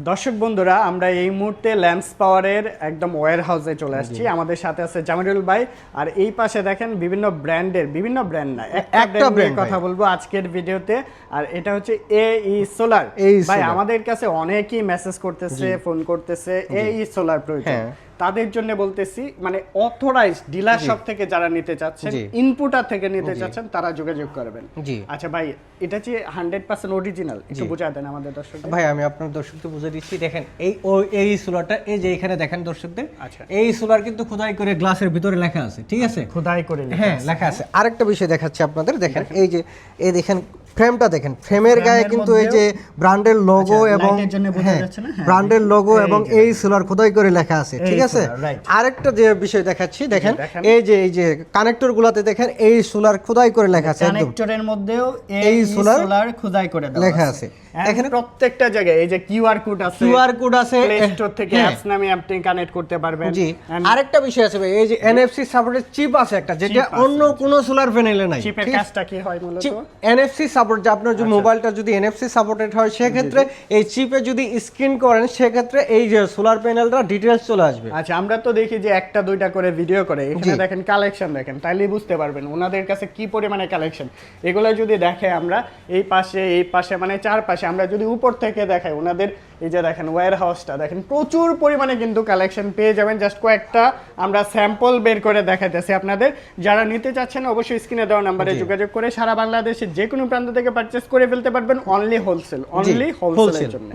দর্শক বন্ধুরা, আমরা এই মুহূর্তে ল্যাম্পস পাওয়ারের একদম ওয়্যার হাউসে চলে আসছি। আমাদের সাথে আছে জামিরুল ভাই, আর এই পাশে দেখেন বিভিন্ন ব্র্যান্ডের, বিভিন্ন ব্র্যান্ড না, একটা ব্র্যান্ড কথা বলবো আজকের ভিডিওতে। আর এটা হচ্ছে এই সোলার। ভাই আমাদের কাছে অনেকেই মেসেজ করতেছে, ফোন করতেছে এই সোলার প্রয়োজন। তাদের জন্য বলতেছি, মানে অথরাইজড ডিলার শপ থেকে যারা নিতে চাচ্ছেন, ইনপুটার থেকে নিতে চাচ্ছেন, তারা যোগাযোগ করবেন। আচ্ছা ভাই, এটা যে 100% অরিজিনাল, একটু বুঝায় দেন আমাদের দর্শকদের। ভাই আমি আপনার দর্শকদের বুঝিয়ে দিচ্ছি। দেখেন এই সোলারটা, এই যে এখানে দেখেন দর্শকদের, এই সোলার কিন্তু খোদাই করে গ্লাসের ভিতরে লেখা আছে, ঠিক আছে? খোদাই করে লেখা আছে। আরেকটা বিষয় দেখাচ্ছি আপনাদের, দেখেন এই দেখেন ফ্রেমটা, দেখেন ফ্রেমের গায়ে কিন্তু এই যে ব্র্যান্ডের লোগো এবং ব্র্যান্ডের লোগো এবং এই সোলার খোদাই করে লেখা আছে, ঠিক আছে? আরেকটা যে বিষয় দেখাচ্ছি, দেখেন এই যে কানেক্টর গুলাতে দেখেন এই সোলার খোদাই করে লেখা আছে, কানেক্টরের মধ্যেও এই সোলার খোদাই করে লেখা আছে। এখানে প্রত্যেকটা জায়গায় এই যে কিউআর কোড আছে, প্লে স্টোর থেকে অ্যাপস নামে আপনি কানেক্ট করতে পারবেন। জি, আরেকটা বিষয় আছে ভাই, এই যে এনএফসি সাপোর্টেড চিপ আছে একটা, যেটা অন্য কোনো সোলার প্যানেলে নাই। চিপের কাজটা কি হয় মূলত? এনএফসি সাপোর্ট, যে আপনার যে মোবাইলটা যদি এনএফসি সাপোর্টেড হয়, সেক্ষেত্রে এই চিপে যদি স্ক্যান করেন, সেক্ষেত্রে এই যে সোলার প্যানেলটা ডিটেইলস চলে আসবে। আচ্ছা, আমরা তো দেখি যে একটা দুইটা করে ভিডিও করে, এখানে দেখেন কালেকশন দেখেন, তাইলেই বুঝতে পারবেন ওনাদের কাছে কি পরিমাণে কালেকশন। এগুলো যদি দেখে আমরা এই পাশে মানে চারপাশে আমরা যদি উপর থেকে দেখাই ওনাদের, এই যে দেখেন ওয়্যার হাউসটা দেখেন, প্রচুর পরিমাণে কিন্তু কালেকশন পেয়ে যাবেন। জাস্ট কয়েকটা আমরা স্যাম্পল বের করে দেখাইতেছি আপনাদের। যারা নিতে চাচ্ছেন অবশ্যই স্ক্রিনে দেওয়া নাম্বারে যোগাযোগ করে সারা বাংলাদেশে যে কোনো প্রান্ত থেকে পারচেজ করে ফেলতে পারবেন। অনলি হোলসেল, অনলি হোলসেলের জন্য।